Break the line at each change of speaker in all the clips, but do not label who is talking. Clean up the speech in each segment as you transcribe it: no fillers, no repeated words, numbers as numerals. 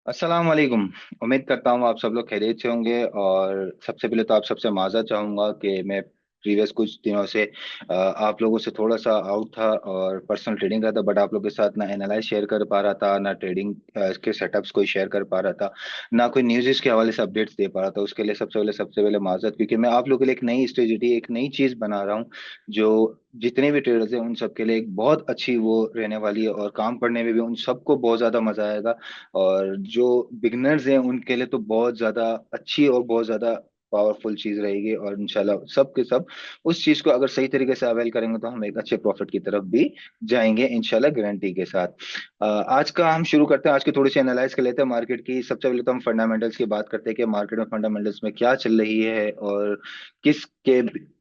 अस्सलाम वालेकुम। उम्मीद करता हूँ आप सब लोग खैरियत से होंगे। और सबसे पहले तो आप सबसे माज़रत चाहूँगा कि मैं प्रीवियस कुछ दिनों से आप लोगों से थोड़ा सा आउट था और पर्सनल ट्रेडिंग रहा था, बट आप लोगों के साथ ना एनालाइज शेयर कर पा रहा था, ना ट्रेडिंग के सेटअप्स कोई शेयर कर पा रहा था, ना कोई न्यूज़ के हवाले से अपडेट्स दे पा रहा था। उसके लिए सबसे पहले माज़रत, क्योंकि मैं आप लोगों के लिए एक नई स्ट्रेटजी, एक नई चीज़ बना रहा हूँ जो जितने भी ट्रेडर्स हैं उन सबके लिए एक बहुत अच्छी वो रहने वाली है, और काम करने में भी उन सबको बहुत ज़्यादा मज़ा आएगा। और जो बिगनर्स हैं उनके लिए तो बहुत ज्यादा अच्छी और बहुत ज्यादा पावरफुल चीज रहेगी, और इंशाल्लाह सब के सब उस चीज को अगर सही तरीके से अवेल करेंगे तो हम एक अच्छे प्रॉफिट की तरफ भी जाएंगे इंशाल्लाह, गारंटी के साथ। आज का हम शुरू करते हैं, आज की थोड़ी सी एनालाइज कर लेते हैं मार्केट की। सबसे पहले तो हम फंडामेंटल्स की बात करते हैं कि मार्केट में फंडामेंटल्स में क्या चल रही है, और किसके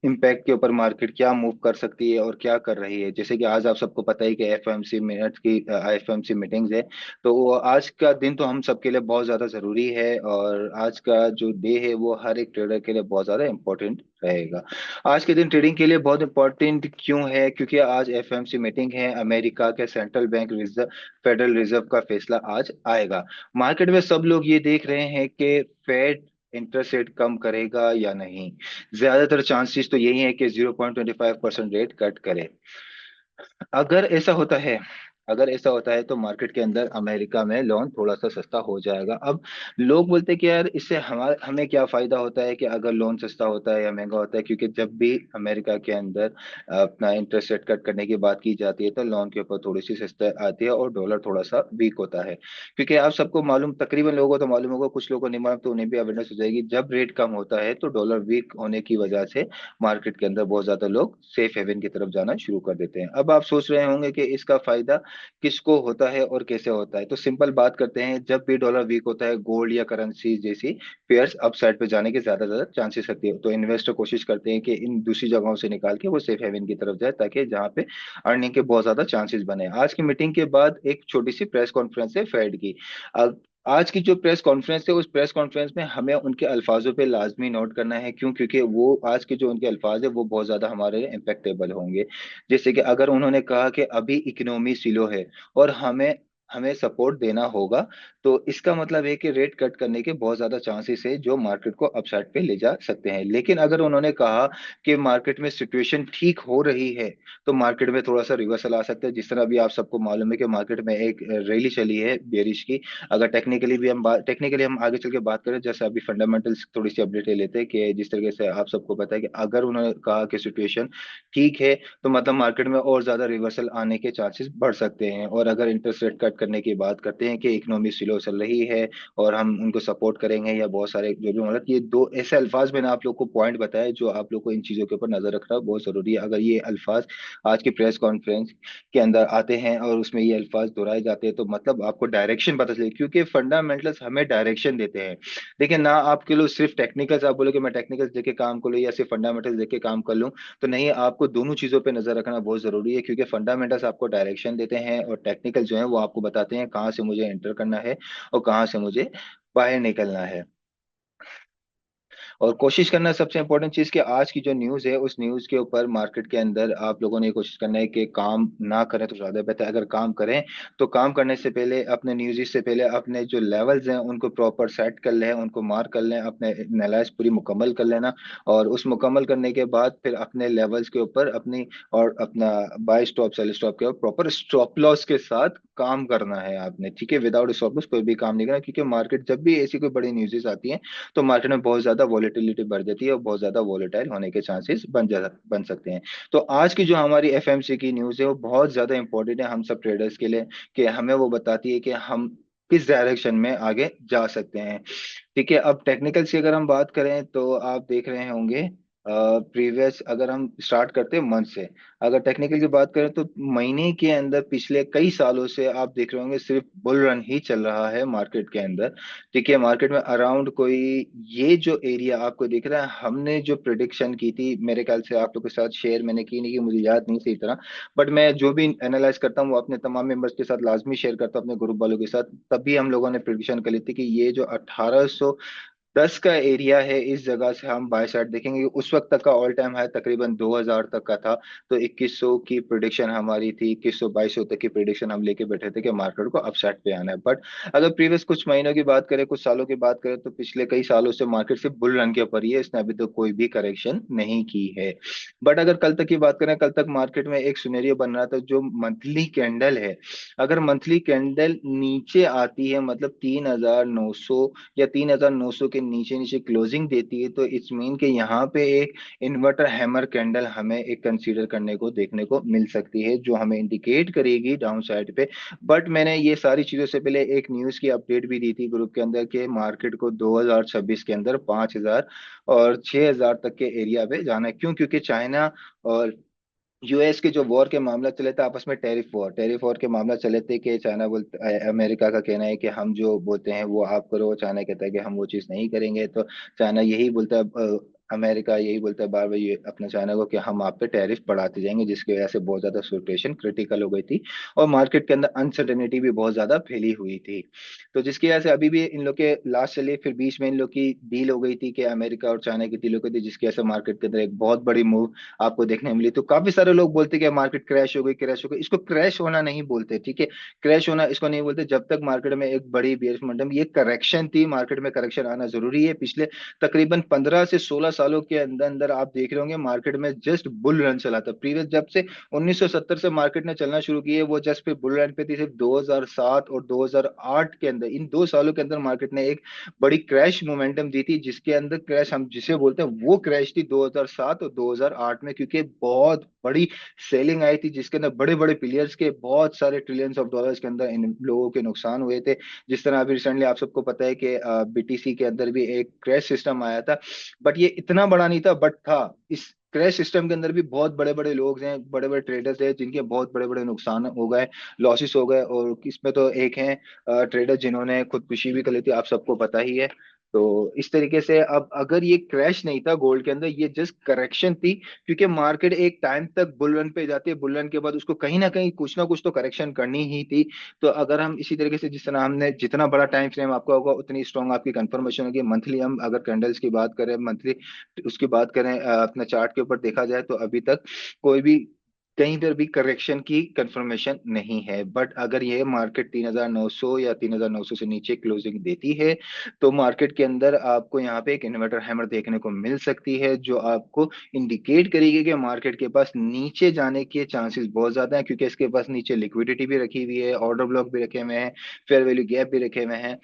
इम्पैक्ट के ऊपर मार्केट क्या मूव कर सकती है और क्या कर रही है। जैसे कि आज आप सबको पता है कि एफओएमसी मिनट की एफओएमसी मीटिंग्स है, तो वो आज का दिन तो हम सबके लिए बहुत ज्यादा जरूरी है, और आज का जो डे है वो हर एक ट्रेडर के लिए बहुत ज्यादा इंपॉर्टेंट रहेगा। आज के दिन ट्रेडिंग के लिए बहुत इंपॉर्टेंट क्यों है? क्योंकि आज एफएमसी मीटिंग है, अमेरिका के central bank reserve, federal reserve का फैसला आज आएगा। मार्केट में सब लोग ये देख रहे हैं कि फेड इंटरेस्ट रेट कम करेगा या नहीं। ज्यादातर चांसेस तो यही है कि 0.25% रेट कट करे। अगर ऐसा होता है अगर ऐसा होता है तो मार्केट के अंदर अमेरिका में लोन थोड़ा सा सस्ता हो जाएगा। अब लोग बोलते हैं कि यार इससे हमें क्या फायदा होता है कि अगर लोन सस्ता होता है या महंगा होता है, क्योंकि जब भी अमेरिका के अंदर अपना इंटरेस्ट रेट कट करने की बात की जाती है तो लोन के ऊपर थोड़ी सी सस्ता आती है और डॉलर थोड़ा सा वीक होता है। क्योंकि आप सबको मालूम, तकरीबन लोगों को तो मालूम होगा, कुछ लोगों को नहीं मालूम तो उन्हें भी अवेयरनेस हो जाएगी। जब रेट कम होता है तो डॉलर वीक होने की वजह से मार्केट के अंदर बहुत ज्यादा लोग सेफ हेवन की तरफ जाना शुरू कर देते हैं। अब आप सोच रहे होंगे कि इसका फायदा किसको होता है और कैसे होता है, तो सिंपल बात करते हैं। जब भी डॉलर वीक होता है, गोल्ड या करेंसी जैसी पेयर्स अप साइड पे जाने के ज्यादा ज्यादा चांसेस रखती है, तो इन्वेस्टर कोशिश करते हैं कि इन दूसरी जगहों से निकाल के वो सेफ हेवन की तरफ जाए, ताकि जहाँ पे अर्निंग के बहुत ज्यादा चांसेस बने। आज की मीटिंग के बाद एक छोटी सी प्रेस कॉन्फ्रेंस है फेड की। अब आज की जो प्रेस कॉन्फ्रेंस है, उस प्रेस कॉन्फ्रेंस में हमें उनके अल्फाजों पे लाजमी नोट करना है। क्यों? क्योंकि वो आज के जो उनके अल्फाज है वो बहुत ज्यादा हमारे लिए इम्पेक्टेबल होंगे। जैसे कि अगर उन्होंने कहा कि अभी इकोनॉमी स्लो है और हमें हमें सपोर्ट देना होगा, तो इसका मतलब है कि रेट कट करने के बहुत ज्यादा चांसेस है जो मार्केट को अपसाइड पे ले जा सकते हैं। लेकिन अगर उन्होंने कहा कि मार्केट में सिचुएशन ठीक हो रही है, तो मार्केट में थोड़ा सा रिवर्सल आ सकता है। जिस तरह अभी आप सबको मालूम है कि मार्केट में एक रैली चली है बेरिश की। अगर टेक्निकली हम आगे चल के बात करें, जैसे अभी फंडामेंटल्स थोड़ी सी अपडेट ले लेते हैं कि जिस तरीके से आप सबको पता है कि अगर उन्होंने कहा कि सिचुएशन ठीक है, तो मतलब मार्केट में और ज्यादा रिवर्सल आने के चांसेस बढ़ सकते हैं। और अगर इंटरेस्ट रेट कट करने की बात करते हैं कि इकोनॉमी स्लो चल रही है और हम उनको सपोर्ट करेंगे, या बहुत सारे जो भी मतलब ये दो ऐसे अल्फाज मैंने आप लोग को पॉइंट बताए जो आप लोग को इन चीजों के ऊपर नजर रखना बहुत जरूरी है। अगर ये अल्फाज आज की प्रेस कॉन्फ्रेंस के अंदर आते हैं और उसमें ये अल्फाज दोहराए जाते हैं, तो मतलब आपको डायरेक्शन पता चले, क्योंकि फंडामेंटल्स हमें डायरेक्शन देते हैं। देखिए ना, आपके लोग सिर्फ टेक्निकल्स आप बोलोगे मैं टेक्निकल्स देके काम कर लूँ या सिर्फ फंडामेंटल्स देके काम कर लूँ, तो नहीं, आपको दोनों चीजों पे नजर रखना बहुत जरूरी है। क्योंकि फंडामेंटल्स आपको डायरेक्शन देते हैं और टेक्निकल जो है वो आपको बताते हैं कहाँ से मुझे एंटर करना है और कहाँ से मुझे बाहर निकलना है। और कोशिश करना सबसे इंपॉर्टेंट चीज कि आज की जो न्यूज़ है उस न्यूज़ के ऊपर मार्केट के अंदर आप लोगों ने कोशिश करना है कि काम ना करें तो ज्यादा बेहतर है। अगर काम करें तो काम करने से पहले, अपने न्यूज़ से पहले अपने जो लेवल्स हैं उनको प्रॉपर सेट कर लें, उनको मार्क कर लें, अपने एनालाइज पूरी मुकम्मल कर लेना। और उस मुकम्मल करने के बाद फिर अपने लेवल्स के ऊपर अपनी और अपना बाय स्टॉप सेल स्टॉप के ऊपर प्रॉपर स्टॉप लॉस के साथ काम करना है आपने, ठीक है। विदाउट स्टॉप लॉस कोई भी काम नहीं करना, क्योंकि मार्केट जब भी ऐसी कोई बड़ी न्यूज़ेस आती हैं तो मार्केट में बहुत ज्यादा वॉलेटिलिटी बढ़ जाती है और बहुत ज्यादा वॉलेटाइल होने के चांसेस बन सकते हैं। तो आज की जो हमारी एफएमसी की न्यूज़ है वो बहुत ज्यादा इंपॉर्टेंट है हम सब ट्रेडर्स के लिए, कि हमें वो बताती है कि हम किस डायरेक्शन में आगे जा सकते हैं। ठीक है, अब टेक्निकल की अगर हम बात करें तो आप देख रहे होंगे प्रीवियस, अगर हम स्टार्ट करते हैं मंथ से, अगर टेक्निकल की बात करें तो महीने के अंदर पिछले कई सालों से आप देख रहे होंगे सिर्फ बुल रन ही चल रहा है मार्केट के अंदर। ठीक है, मार्केट में अराउंड कोई, ये जो एरिया आपको दिख रहा है, हमने जो प्रिडिक्शन की थी मेरे ख्याल से आप लोग के साथ शेयर मैंने की नहीं, कि मुझे याद नहीं सही तरह, बट मैं जो भी एनालाइज करता हूँ वो अपने तमाम मेंबर्स के साथ लाजमी शेयर करता हूँ, अपने ग्रुप वालों के साथ। तभी हम लोगों ने प्रिडिक्शन कर ली थी कि ये जो 1800 10 का एरिया है, इस जगह से हम बाय साइड देखेंगे। उस वक्त तक का ऑल टाइम हाई तकरीबन 2000 तक का था। तो 2100 की प्रिडिक्शन हमारी थी, 2100 2200 तक की प्रिडिक्शन हम लेके बैठे थे कि मार्केट को अपसाइड पे आना है। बट अगर प्रीवियस कुछ महीनों की बात करें, कुछ सालों की बात करें, तो पिछले कई सालों से मार्केट सिर्फ बुल रन के ऊपर ही है, इसने अभी तक कोई भी करेक्शन नहीं की है। बट अगर कल तक की बात करें, कल तक मार्केट में एक सिनेरियो बन रहा था, जो मंथली कैंडल है, अगर मंथली कैंडल नीचे आती है, मतलब 3900 या 3900 के नीचे नीचे क्लोजिंग देती है, तो इट्स मीन कि यहाँ पे एक इन्वर्टर हैमर कैंडल हमें एक कंसीडर करने को देखने को मिल सकती है, जो हमें इंडिकेट करेगी डाउन साइड पे। बट मैंने ये सारी चीजों से पहले एक न्यूज की अपडेट भी दी थी ग्रुप के अंदर के मार्केट को 2026 के अंदर 5000 और 6000 तक के एरिया पे जाना है। क्यों? क्योंकि चाइना और यूएस के जो वॉर के मामला चले थे आपस में, टेरिफ वॉर के मामला चले थे कि चाइना बोलते, अमेरिका का कहना है कि हम जो बोलते हैं वो आप करो, चाइना कहता है कि हम वो चीज़ नहीं करेंगे। तो चाइना यही बोलता है, अमेरिका यही बोलता है बार बार ये अपने चाइना को कि हम आप पे टैरिफ बढ़ाते जाएंगे, जिसकी वजह से बहुत ज्यादा सिचुएशन क्रिटिकल हो गई थी और मार्केट के अंदर अनसर्टेनिटी भी बहुत ज्यादा फैली हुई थी। तो जिसकी वजह से अभी भी इन लोग के लास्ट चले, फिर बीच में इन लोग की डील हो गई थी कि अमेरिका और चाइना की डील हो गई थी, जिसकी वजह से मार्केट के अंदर एक बहुत बड़ी मूव आपको देखने मिली। तो काफी सारे लोग बोलते हैं कि मार्केट क्रैश हो गई, क्रैश हो गई। इसको क्रैश होना नहीं बोलते, ठीक है? क्रैश होना इसको नहीं बोलते। जब तक मार्केट में एक बड़ी बेयरिश मोमेंटम, ये करेक्शन थी, मार्केट में करेक्शन आना जरूरी है। पिछले तकरीबन 15 से 16 सालों के अंदर अंदर आप देख रहे होंगे मार्केट में जस्ट बुल रन चला था। प्रीवियस जब से 1970 से मार्केट ने चलना शुरू की है, वो जस्ट पे बुल रन पे थी। सिर्फ 2007 और 2008 के अंदर, इन 2 सालों के अंदर मार्केट ने एक बड़ी क्रैश मोमेंटम दी थी, जिसके अंदर क्रैश हम जिसे बोलते हैं वो क्रैश थी 2007 और 2008 में, क्योंकि बहुत बड़ी सेलिंग आई थी, जिसके अंदर बड़े बड़े प्लेयर्स के बहुत सारे ट्रिलियंस ऑफ डॉलर्स के अंदर इन लोगों के नुकसान हुए थे। जिस तरह अभी रिसेंटली आप सबको पता है कि बीटीसी के अंदर भी एक क्रैश सिस्टम आया था। बट ये इतना बड़ा नहीं था, बट था। इस क्रैश सिस्टम के अंदर भी बहुत बड़े बड़े लोग हैं, बड़े बड़े ट्रेडर्स हैं, जिनके बहुत बड़े बड़े नुकसान हो गए, लॉसेस हो गए। और इसमें तो एक हैं ट्रेडर जिन्होंने खुदकुशी भी कर ली थी, आप सबको पता ही है। तो इस तरीके से अब अगर ये क्रैश नहीं था गोल्ड के अंदर, ये जस्ट करेक्शन थी। क्योंकि मार्केट एक टाइम तक बुल रन पे जाती है, बुल रन के बाद उसको कहीं ना कुछ तो करेक्शन करनी ही थी। तो अगर हम इसी तरीके से, जिस तरह हमने जितना बड़ा टाइम फ्रेम आपका होगा, उतनी स्ट्रांग आपकी कंफर्मेशन होगी। मंथली हम अगर कैंडल्स की बात करें, मंथली उसकी बात करें, अपने चार्ट के ऊपर देखा जाए, तो अभी तक कोई भी कहीं पर भी करेक्शन की कंफर्मेशन नहीं है। बट अगर ये मार्केट 3900 या 3900 से नीचे क्लोजिंग देती है, तो मार्केट के अंदर आपको यहाँ पे एक इन्वर्टर हैमर देखने को मिल सकती है, जो आपको इंडिकेट करेगी कि मार्केट के पास नीचे जाने के चांसेस बहुत ज्यादा हैं, क्योंकि इसके पास नीचे लिक्विडिटी भी रखी हुई है, ऑर्डर ब्लॉक भी रखे हुए हैं, फेयर वैल्यू गैप भी रखे हुए हैं।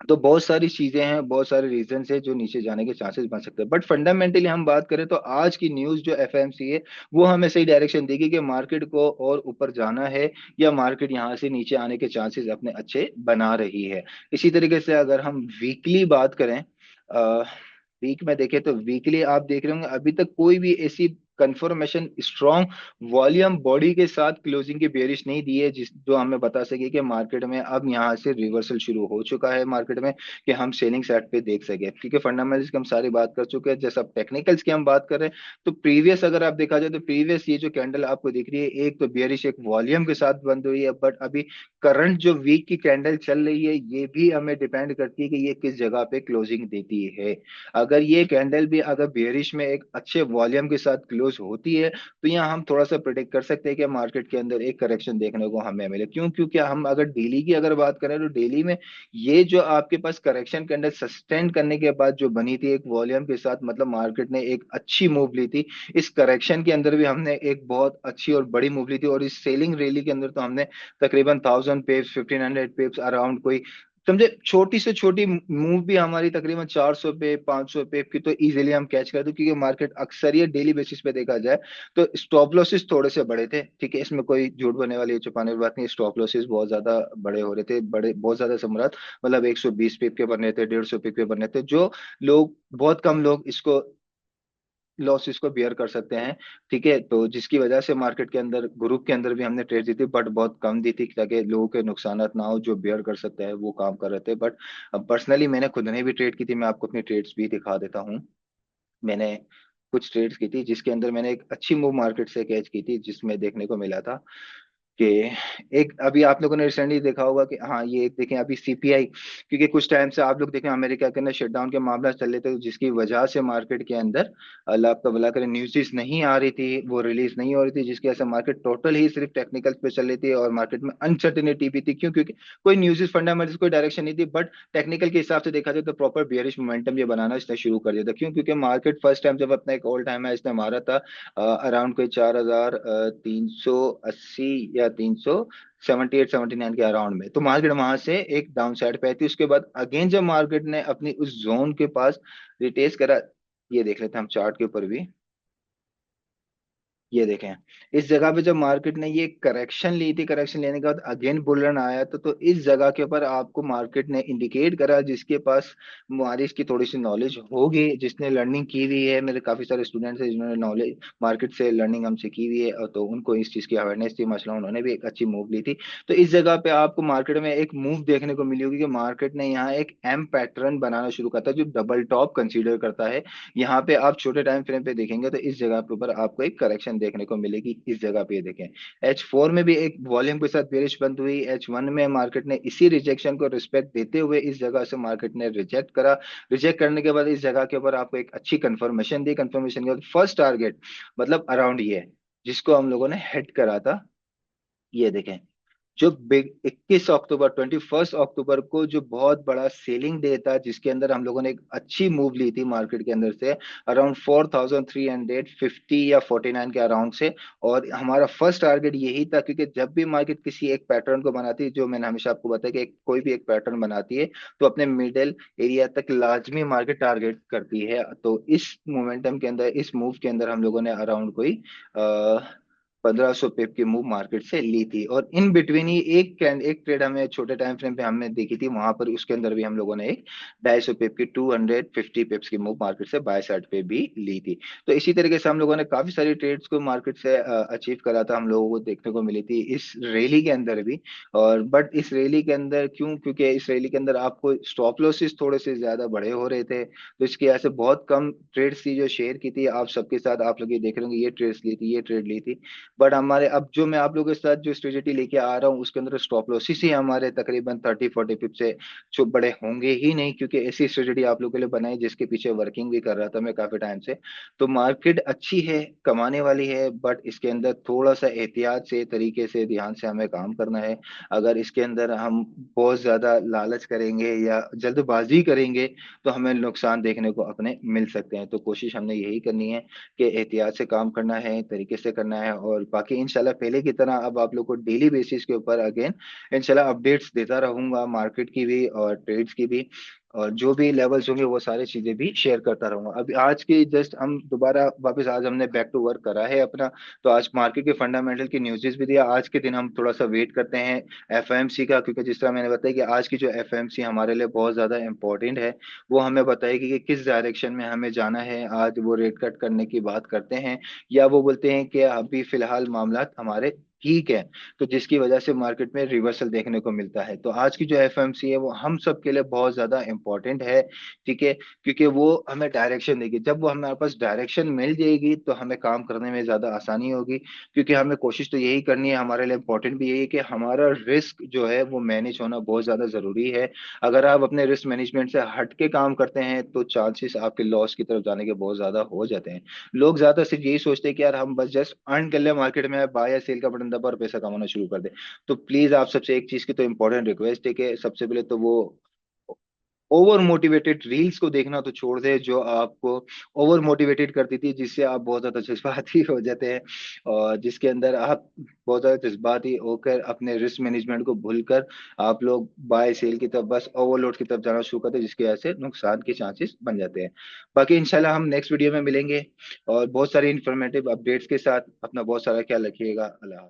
तो बहुत सारी चीजें हैं, बहुत सारे रीजन है जो नीचे जाने के चांसेस बन सकते हैं। बट फंडामेंटली हम बात करें तो आज की न्यूज जो एफएमसी है, वो हमें सही डायरेक्शन देगी कि मार्केट को और ऊपर जाना है, या मार्केट यहाँ से नीचे आने के चांसेस अपने अच्छे बना रही है। इसी तरीके से अगर हम वीकली बात करें, वीक में देखें, तो वीकली आप देख रहे होंगे अभी तक कोई भी ऐसी कंफर्मेशन स्ट्रॉन्ग वॉल्यूम बॉडी के साथ क्लोजिंग की बेरिश नहीं दी है, जिस जो हमें बता सके कि मार्केट में अब यहाँ से रिवर्सल शुरू हो चुका है मार्केट में, कि हम सेलिंग साइड पे देख सके। क्योंकि फंडामेंटल्स की हम सारी बात कर चुके हैं, जैसे अब टेक्निकल्स की हम बात कर रहे हैं, तो प्रीवियस अगर आप देखा जाए, तो प्रीवियस ये जो कैंडल आपको दिख रही है, एक तो बेरिश एक वॉल्यूम के साथ बंद हुई है। बट अभी करंट जो वीक की कैंडल चल रही है, ये भी हमें डिपेंड करती है कि ये किस जगह पे क्लोजिंग देती है। अगर ये कैंडल भी अगर बेरिश में एक अच्छे वॉल्यूम के साथ क्लोज होती है, तो यहाँ हम थोड़ा सा प्रिडिक्ट कर सकते हैं कि मार्केट के अंदर एक करेक्शन देखने को हमें मिले। क्यों? क्योंकि हम अगर डेली की अगर बात करें, तो डेली में ये जो आपके पास करेक्शन कैंडल सस्टेन करने के बाद जो बनी थी एक वॉल्यूम के साथ, मतलब मार्केट ने एक अच्छी मूव ली थी। इस करेक्शन के अंदर भी हमने एक बहुत अच्छी और बड़ी मूव ली थी, और इस सेलिंग रैली के अंदर तो हमने तकरीबन 1000 पिप्स 1500 पिप्स अराउंड कोई, समझे, छोटी से छोटी मूव भी हमारी तकरीबन 400 पे 500 पे की तो इजीली हम कैच कर दो। क्योंकि मार्केट अक्सर ये डेली बेसिस पे देखा जाए, तो स्टॉप लॉसेस थोड़े से बड़े थे, ठीक है? इसमें कोई झूठ बोलने वाली छुपाने वाली बात नहीं। स्टॉप लॉसेस बहुत ज्यादा बड़े हो रहे थे, बड़े बहुत ज्यादा सम्राट, मतलब 120 पिप के बन रहे थे, 150 पिप के बन रहे थे, जो लोग, बहुत कम लोग इसको लॉसेस को बियर कर सकते हैं। ठीक है? तो जिसकी वजह से मार्केट के अंदर, ग्रुप के अंदर भी हमने ट्रेड दी थी, बट बहुत कम दी थी, ताकि लोगों के नुकसान ना हो, जो बियर कर सकते हैं वो काम कर रहे थे। बट पर्सनली मैंने खुद ने भी ट्रेड की थी, मैं आपको अपनी ट्रेड्स भी दिखा देता हूँ। मैंने कुछ ट्रेड्स की थी, जिसके अंदर मैंने एक अच्छी मूव मार्केट से कैच की थी, जिसमें देखने को मिला था कि एक अभी आप लोगों ने रिसेंटली देखा होगा कि हाँ, ये एक देखें अभी सीपीआई, क्योंकि कुछ टाइम से आप लोग देखें अमेरिका के अंदर शटडाउन के मामला चल रहे थे, जिसकी वजह से मार्केट के अंदर, अल्लाह आपका भला करे, न्यूज़ नहीं आ रही थी, वो रिलीज नहीं हो रही थी, जिसकी वजह से मार्केट टोटल ही सिर्फ टेक्निकल पे चल रही थी और मार्केट में अनसर्टिनिटी भी थी। क्यों? क्योंकि कोई न्यूज़ फंडामेंटल्स कोई डायरेक्शन नहीं थी, बट टेक्निकल के हिसाब से देखा जाए तो प्रॉपर बियरिश मोमेंटम ये बनाना इसने शुरू कर दिया था। क्यों? क्योंकि मार्केट फर्स्ट टाइम जब अपना एक ऑल टाइम है इसने मारा था अराउंड कोई 4,380 या 378 79 के अराउंड में, तो मार्केट वहां से एक डाउन साइड पे आई थी। उसके बाद अगेन जब मार्केट ने अपनी उस जोन के पास रिटेस्ट करा, ये देख लेते हैं हम चार्ट के ऊपर भी, ये देखें इस जगह पे जब मार्केट ने ये करेक्शन ली थी, करेक्शन लेने के बाद अगेन बुल रन आया तो इस जगह के ऊपर आपको मार्केट ने इंडिकेट करा, जिसके पास हमारी इसकी थोड़ी सी नॉलेज होगी, जिसने लर्निंग की हुई है, मेरे काफी सारे स्टूडेंट्स हैं जिन्होंने नॉलेज मार्केट से लर्निंग हमसे की हुई है, और तो उनको इस चीज की अवेयरनेस थी, मसला उन्होंने भी एक अच्छी मूव ली थी। तो इस जगह पे आपको मार्केट में एक मूव देखने को मिली होगी कि मार्केट ने यहाँ एक एम पैटर्न बनाना शुरू करता है जो डबल टॉप कंसीडर करता है। यहाँ पे आप छोटे टाइम फ्रेम पे देखेंगे तो इस जगह पे ऊपर आपको एक करेक्शन देखने को मिलेगी। इस जगह पे ये देखें, H4 में भी एक वॉल्यूम के साथ बेरिश बंद हुई, H1 में मार्केट ने इसी रिजेक्शन को रिस्पेक्ट देते हुए इस जगह से मार्केट ने रिजेक्ट करा। रिजेक्ट करने के बाद इस जगह के ऊपर आपको एक अच्छी कंफर्मेशन दी, कंफर्मेशन के बाद फर्स्ट टारगेट मतलब अराउंड ये, जिसको हम लोगों ने हिट करा था, ये देखें, जो बिग 21 अक्टूबर 21 अक्टूबर को जो बहुत बड़ा सेलिंग डे था, जिसके अंदर हम लोगों ने एक अच्छी मूव ली थी मार्केट के अंदर से अराउंड 4,350 या 49 के अराउंड से। और हमारा फर्स्ट टारगेट यही था, क्योंकि जब भी मार्केट किसी एक पैटर्न को बनाती है, जो मैंने हमेशा आपको बताया कि कोई भी एक पैटर्न बनाती है तो अपने मिडिल एरिया तक लाजमी मार्केट टारगेट करती है। तो इस मोमेंटम के अंदर, इस मूव के अंदर हम लोगों ने अराउंड कोई 1,500 पिप की मूव मार्केट से ली थी। और इन बिटवीन ही एक ट्रेड हमें छोटे टाइम फ्रेम पे हमने देखी थी, वहां पर उसके अंदर भी हम लोगों ने एक 250 पिप की 250 पिप्स की मूव मार्केट से बाय साइड पे भी ली थी। तो इसी तरीके से हम लोगों ने काफी सारी ट्रेड्स को मार्केट से अचीव करा था, हम लोगों को देखने को मिली थी इस रैली के अंदर भी। और बट इस रैली के अंदर क्यों? क्योंकि इस रैली के अंदर आपको स्टॉप लॉसेस थोड़े से ज्यादा बड़े हो रहे थे, तो इसकी वजह से बहुत कम ट्रेड्स थी जो शेयर की थी आप सबके साथ। आप लोग ये देख रहे होंगे, ये ट्रेड्स ली थी, ये ट्रेड ली थी। बट हमारे अब जो मैं आप लोगों के साथ जो स्ट्रेटेजी लेके आ रहा हूँ उसके अंदर स्टॉप लॉसेस ही हमारे तकरीबन 30 40 पिप से जो बड़े होंगे ही नहीं, क्योंकि ऐसी स्ट्रेटेजी आप लोगों के लिए बनाई जिसके पीछे वर्किंग भी कर रहा था मैं काफी टाइम से। तो मार्केट अच्छी है, कमाने वाली है, बट इसके अंदर थोड़ा सा एहतियात से, तरीके से, ध्यान से हमें काम करना है। अगर इसके अंदर हम बहुत ज्यादा लालच करेंगे या जल्दबाजी करेंगे तो हमें नुकसान देखने को अपने मिल सकते हैं। तो कोशिश हमने यही करनी है कि एहतियात से काम करना है, तरीके से करना है, और बाकी इंशाल्लाह पहले की तरह अब आप लोग को डेली बेसिस के ऊपर अगेन इंशाल्लाह अपडेट्स देता रहूंगा, मार्केट की भी और ट्रेड्स की भी, और जो भी लेवल्स होंगे वो सारी चीजें भी शेयर करता रहूंगा। अभी आज की जस्ट हम दोबारा वापस, आज हमने बैक टू वर्क करा है अपना, तो आज मार्केट के फंडामेंटल की न्यूज़ भी दिया। आज के दिन हम थोड़ा सा वेट करते हैं एफएमसी का, क्योंकि जिस तरह मैंने बताया कि आज की जो एफएमसी हमारे लिए बहुत ज्यादा इंपॉर्टेंट है, वो हमें बताएगी कि किस डायरेक्शन में हमें जाना है। आज वो रेट कट करने की बात करते हैं या वो बोलते हैं कि अभी फिलहाल मामला हमारे ठीक है, तो जिसकी वजह से मार्केट में रिवर्सल देखने को मिलता है। तो आज की जो एफएमसी है वो हम सब के लिए बहुत ज्यादा इंपॉर्टेंट है, ठीक है, क्योंकि वो हमें डायरेक्शन देगी। जब वो हमारे पास डायरेक्शन मिल जाएगी तो हमें काम करने में ज्यादा आसानी होगी, क्योंकि हमें कोशिश तो यही करनी है, हमारे लिए इंपॉर्टेंट भी यही है कि हमारा रिस्क जो है वो मैनेज होना बहुत ज्यादा जरूरी है। अगर आप अपने रिस्क मैनेजमेंट से हट के काम करते हैं तो चांसेस आपके लॉस की तरफ जाने के बहुत ज्यादा हो जाते हैं। लोग ज्यादा सिर्फ यही सोचते हैं कि यार हम बस जस्ट अर्न कर ले, मार्केट में बाय या सेल का बटन दबा और पैसा कमाना शुरू कर दे। तो प्लीज आप सबसे एक चीज की तो इंपॉर्टेंट रिक्वेस्ट है कि सबसे पहले तो वो ओवर मोटिवेटेड रील्स को देखना तो छोड़ दे, जो आपको ओवर मोटिवेटेड करती थी, जिससे आप बहुत ज्यादा जज्बाती हो जाते हैं, और जिसके अंदर आप बहुत ज्यादा जज्बाती होकर अपने रिस्क मैनेजमेंट को भूलकर आप लोग बाय सेल की तरफ, बस ओवरलोड की तरफ जाना शुरू करते हैं, जिसकी वजह से नुकसान के चांसेस बन जाते हैं। बाकी इंशाल्लाह हम नेक्स्ट वीडियो में मिलेंगे और बहुत सारी इंफॉर्मेटिव अपडेट्स के साथ। अपना बहुत सारा ख्याल रखिएगा। अल्लाह हाफ़िज़।